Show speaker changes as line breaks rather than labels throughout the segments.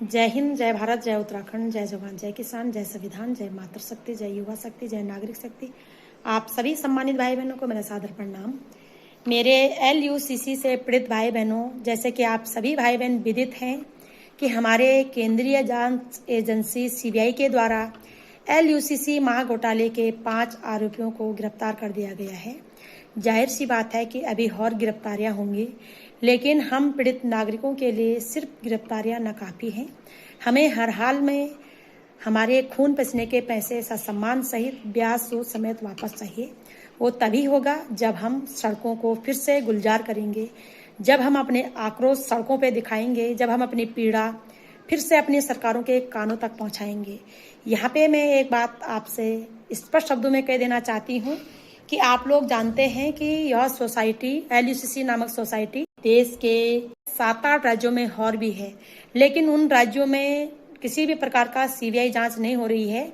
जय हिंद, जय भारत, जय उत्तराखंड, जय जवान, जय किसान, जय संविधान, जय मातृशक्ति, जय युवा शक्ति, जय नागरिक शक्ति। आप सभी सम्मानित भाई बहनों को मेरा सादर प्रणाम। मेरे LUCC से पीड़ित भाई बहनों, जैसे कि आप सभी भाई बहन विदित हैं कि हमारे केंद्रीय जांच एजेंसी CBI के द्वारा LUCC महाघोटाले के 5 आरोपियों को गिरफ्तार कर दिया गया है। जाहिर सी बात है कि अभी और गिरफ्तारियां होंगी, लेकिन हम पीड़ित नागरिकों के लिए सिर्फ गिरफ्तारियां नाकाफी हैं। हमें हर हाल में हमारे खून पसीने के पैसे सम्मान सहित ब्याज सूद समेत वापस चाहिए। वो तभी होगा जब हम सड़कों को फिर से गुलजार करेंगे, जब हम अपने आक्रोश सड़कों पे दिखाएंगे, जब हम अपनी पीड़ा फिर से अपनी सरकारों के कानों तक पहुंचाएंगे। यहाँ पे मैं एक बात आपसे स्पष्ट शब्दों में कह देना चाहती हूँ कि आप लोग जानते हैं कि यह सोसाइटी LUCC नामक सोसाइटी देश के 7-8 राज्यों में और भी है, लेकिन उन राज्यों में किसी भी प्रकार का CBI जांच नहीं हो रही है।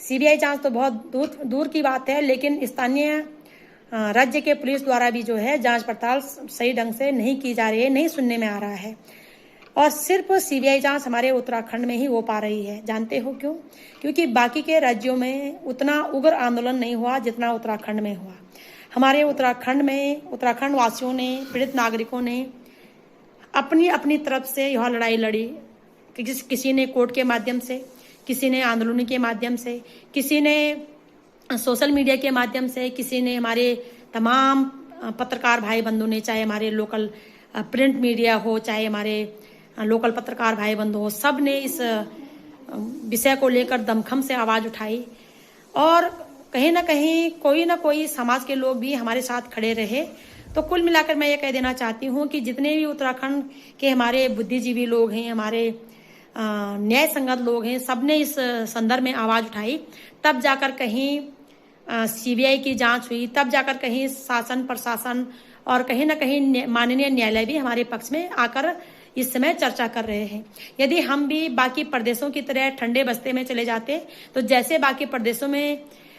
CBI जांच तो बहुत दूर की बात है, लेकिन स्थानीय राज्य के पुलिस द्वारा भी जो है जांच पड़ताल सही ढंग से नहीं की जा रही है, नहीं सुनने में आ रहा है। और सिर्फ CBI जांच हमारे उत्तराखंड में ही हो पा रही है। जानते हो क्यों? क्योंकि बाकी के राज्यों में उतना उग्र आंदोलन नहीं हुआ जितना उत्तराखंड में हुआ। हमारे उत्तराखंड में उत्तराखंड वासियों ने, पीड़ित नागरिकों ने अपनी अपनी तरफ से यह लड़ाई लड़ी। किसी ने कोर्ट के माध्यम से, किसी ने आंदोलन के माध्यम से, किसी ने सोशल मीडिया के माध्यम से, किसी ने हमारे तमाम पत्रकार भाई बंधुओं ने, चाहे हमारे लोकल प्रिंट मीडिया हो, चाहे हमारे लोकल पत्रकार भाई बंधु हो, सब ने इस विषय को लेकर दमखम से आवाज उठाई। और कहीं ना कहीं कोई ना कोई समाज के लोग भी हमारे साथ खड़े रहे। तो कुल मिलाकर मैं ये कह देना चाहती हूँ कि जितने भी उत्तराखंड के हमारे बुद्धिजीवी लोग हैं, हमारे न्याय संगत लोग हैं, सबने इस संदर्भ में आवाज उठाई। तब जाकर कहीं CBI की जांच हुई, तब जाकर कहीं शासन प्रशासन और कहीं ना कहीं माननीय न्यायालय भी हमारे पक्ष में आकर इस समय चर्चा कर रहे हैं। यदि हम भी बाकी प्रदेशों की तरह ठंडे बस्ते में चले जाते, तो जैसे बाकी प्रदेशों में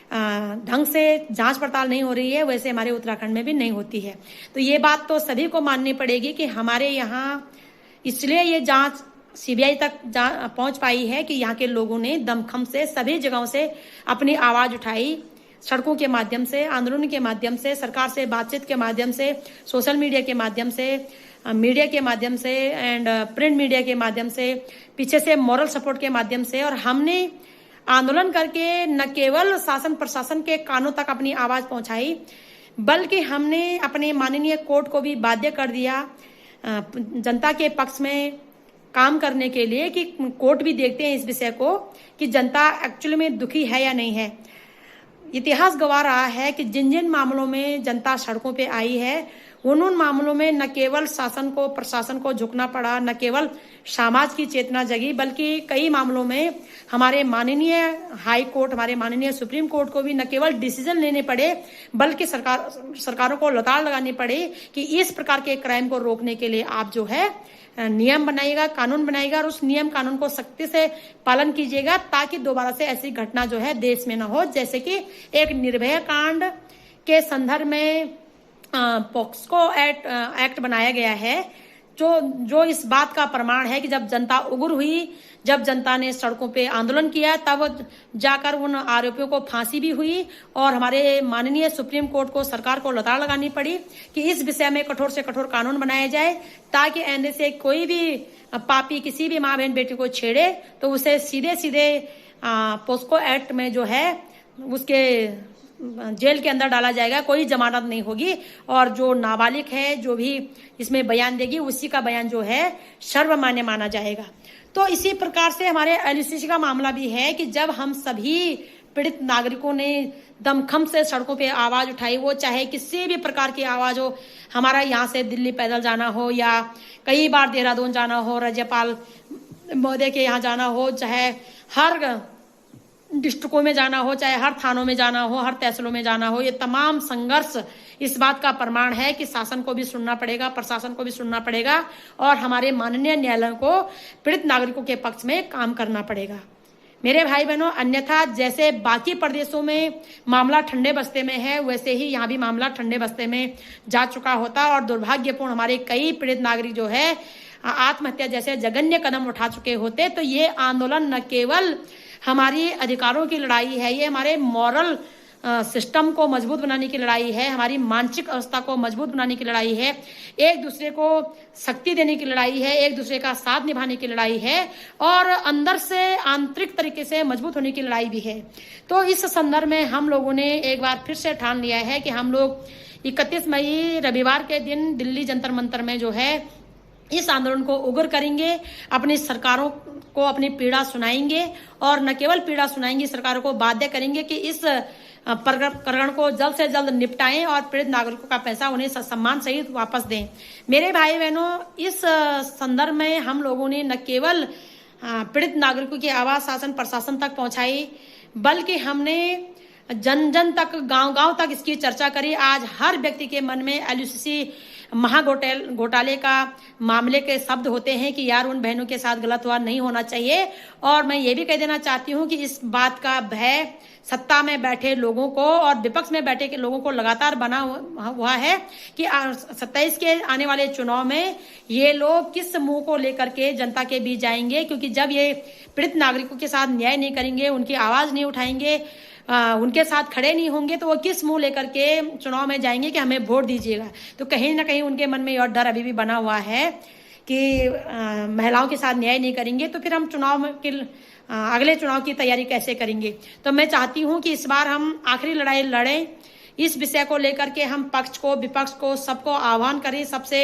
ढंग से जांच पड़ताल नहीं हो रही है, वैसे हमारे उत्तराखंड में भी नहीं होती है। तो ये बात तो सभी को माननी पड़ेगी कि हमारे यहाँ इसलिए ये जांच CBI तक पहुंच पाई है कि यहाँ के लोगों ने दमखम से सभी जगहों से अपनी आवाज उठाई। सड़कों के माध्यम से, आंदोलन के माध्यम से, सरकार से बातचीत के माध्यम से, सोशल मीडिया के माध्यम से, मीडिया के माध्यम से एंड प्रिंट मीडिया के माध्यम से, पीछे से मॉरल सपोर्ट के माध्यम से। और हमने आंदोलन करके न केवल शासन प्रशासन के कानों तक अपनी आवाज पहुंचाई, बल्कि हमने अपने माननीय कोर्ट को भी बाध्य कर दिया जनता के पक्ष में काम करने के लिए कि कोर्ट भी देखते हैं इस विषय को कि जनता एक्चुअली में दुखी है या नहीं है। इतिहास गवाह रहा है कि जिन जिन मामलों में जनता सड़कों पे आई है, उन मामलों में न केवल शासन को प्रशासन को झुकना पड़ा, न केवल समाज की चेतना जगी, बल्कि कई मामलों में हमारे माननीय हाई कोर्ट, हमारे माननीय सुप्रीम कोर्ट को भी न केवल डिसीजन लेने पड़े, बल्कि सरकारों को लताड़ लगानी पड़े कि इस प्रकार के क्राइम को रोकने के लिए आप जो है नियम बनाइएगा, कानून बनाइएगा और उस नियम कानून को सख्ती से पालन कीजिएगा, ताकि दोबारा से ऐसी घटना जो है देश में न हो। जैसे कि एक निर्भया कांड के संदर्भ में पॉक्सको एक्ट बनाया गया है, जो इस बात का प्रमाण है कि जब जनता उग्र हुई, जब जनता ने सड़कों पे आंदोलन किया, तब जाकर उन आरोपियों को फांसी भी हुई। और हमारे माननीय सुप्रीम कोर्ट को, सरकार को लताड़ लगानी पड़ी कि इस विषय में कठोर से कठोर कानून बनाया जाए, ताकि आने से कोई भी पापी किसी भी माँ बहन बेटी को छेड़े तो उसे सीधे सीधे पॉक्सको एक्ट में जो है उसके जेल के अंदर डाला जाएगा, कोई जमानत नहीं होगी। और जो नाबालिग है, जो भी इसमें बयान देगी, उसी का बयान जो है सर्वमान्य माना जाएगा। तो इसी प्रकार से हमारे LUCC का मामला भी है कि जब हम सभी पीड़ित नागरिकों ने दमखम से सड़कों पे आवाज उठाई, वो चाहे किसी भी प्रकार की आवाज हो, हमारा यहाँ से दिल्ली पैदल जाना हो या कई बार देहरादून जाना हो, राज्यपाल महोदय के यहाँ जाना हो, चाहे हर डिस्ट्रिक्टों में जाना हो, चाहे हर थानों में जाना हो, हर तहसीलों में जाना हो, ये तमाम संघर्ष इस बात का प्रमाण है कि शासन को भी सुनना पड़ेगा, प्रशासन को भी सुनना पड़ेगा और हमारे माननीय न्यायालय को पीड़ित नागरिकों के पक्ष में काम करना पड़ेगा। मेरे भाई बहनों, अन्यथा जैसे बाकी प्रदेशों में मामला ठंडे बस्ते में है, वैसे ही यहाँ भी मामला ठंडे बस्ते में जा चुका होता और दुर्भाग्यपूर्ण हमारे कई पीड़ित नागरिक जो है आत्महत्या जैसे जघन्य कदम उठा चुके होते, तो ये आंदोलन न केवल हमारी अधिकारों की लड़ाई है, ये हमारे मॉरल सिस्टम को मजबूत बनाने की लड़ाई है, हमारी मानसिक अवस्था को मजबूत बनाने की लड़ाई है, एक दूसरे को शक्ति देने की लड़ाई है, एक दूसरे का साथ निभाने की लड़ाई है और अंदर से आंतरिक तरीके से मजबूत होने की लड़ाई भी है। तो इस संदर्भ में हम लोगों ने एक बार फिर से ठान लिया है कि हम लोग 31 मई रविवार के दिन दिल्ली जंतर मंतर में जो है इस आंदोलन को उग्र करेंगे, अपनी सरकारों को अपनी पीड़ा सुनाएंगे और न केवल पीड़ा सुनाएंगे, सरकारों को बाध्य करेंगे कि इस प्रकरण को जल्द से जल्द निपटाएं और पीड़ित नागरिकों का पैसा उन्हें सम्मान सहित वापस दें। मेरे भाई बहनों, इस संदर्भ में हम लोगों ने न केवल पीड़ित नागरिकों की आवाज शासन प्रशासन तक पहुंचाई, बल्कि हमने जन जन तक, गांव गांव तक इसकी चर्चा करी। आज हर व्यक्ति के मन में एलयूसीसी घोटाले का मामले के शब्द होते हैं कि यार उन बहनों के साथ गलत हुआ, नहीं होना चाहिए। और मैं ये भी कह देना चाहती हूँ कि इस बात का भय सत्ता में बैठे लोगों को और विपक्ष में बैठे के लोगों को लगातार बना हुआ है कि 27 के आने वाले चुनाव में ये लोग किस मुंह को लेकर के जनता के बीच जाएंगे, क्योंकि जब ये पीड़ित नागरिकों के साथ न्याय नहीं करेंगे, उनकी आवाज नहीं उठाएंगे, उनके साथ खड़े नहीं होंगे, तो वो किस मुंह लेकर के चुनाव में जाएंगे कि हमें वोट दीजिएगा। तो कहीं ना कहीं उनके मन में और डर अभी भी बना हुआ है कि महिलाओं के साथ न्याय नहीं करेंगे तो फिर हम अगले चुनाव की तैयारी कैसे करेंगे। तो मैं चाहती हूं कि इस बार हम आखिरी लड़ाई लड़ें, इस विषय को लेकर के हम पक्ष को विपक्ष को सबको आह्वान करें, सबसे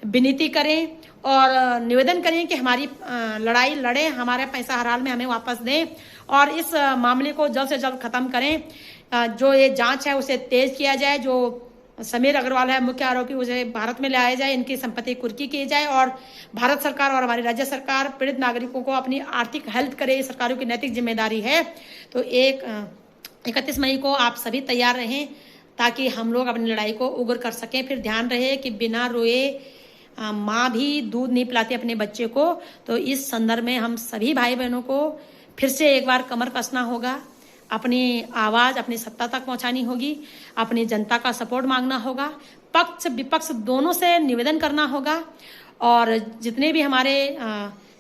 विनती करें और निवेदन करें कि हमारी लड़ाई लड़ें, हमारे पैसा हर हाल में हमें वापस दें और इस मामले को जल्द से जल्द खत्म करें। जो ये जांच है उसे तेज किया जाए, जो समीर अग्रवाल है मुख्य आरोपी, उसे भारत में लाया जाए, इनकी संपत्ति कुर्की की जाए और भारत सरकार और हमारी राज्य सरकार पीड़ित नागरिकों को अपनी आर्थिक हेल्प करे, सरकारों की नैतिक जिम्मेदारी है। तो 31 मई को आप सभी तैयार रहें ताकि हम लोग अपनी लड़ाई को उग्र कर सकें। फिर ध्यान रहे कि बिना रोए माँ भी दूध नहीं पिलाती अपने बच्चे को। तो इस संदर्भ में हम सभी भाई बहनों को फिर से एक बार कमर कसना होगा, अपनी आवाज अपनी सत्ता तक पहुंचानी होगी, अपनी जनता का सपोर्ट मांगना होगा, पक्ष विपक्ष दोनों से निवेदन करना होगा और जितने भी हमारे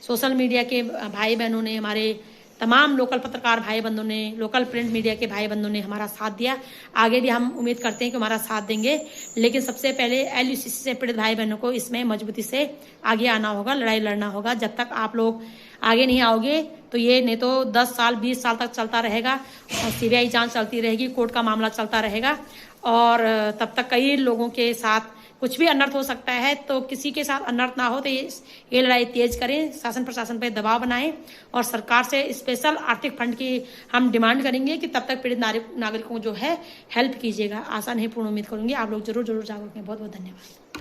सोशल मीडिया के भाई बहनों ने, हमारे तमाम लोकल पत्रकार भाई बंधुओं ने, लोकल प्रिंट मीडिया के भाई बंधुओं ने हमारा साथ दिया, आगे भी हम उम्मीद करते हैं कि हमारा साथ देंगे। लेकिन सबसे पहले एलयूसीसी से पीड़ित भाई बहनों को इसमें मजबूती से आगे आना होगा, लड़ाई लड़ना होगा। जब तक आप लोग आगे नहीं आओगे तो ये नहीं तो 10 साल 20 साल तक चलता रहेगा और सीबीआई जांच चलती रहेगी, कोर्ट का मामला चलता रहेगा और तब तक कई लोगों के साथ कुछ भी अनर्थ हो सकता है। तो किसी के साथ अनर्थ ना हो तो ये लड़ाई तेज करें, शासन प्रशासन पर दबाव बनाएं और सरकार से स्पेशल आर्थिक फंड की हम डिमांड करेंगे कि तब तक पीड़ित नागरिकों को जो है हेल्प कीजिएगा। आशा नहीं पूर्ण उम्मीद करूंगी आप लोग जरूर जागरूक हैं। बहुत बहुत धन्यवाद।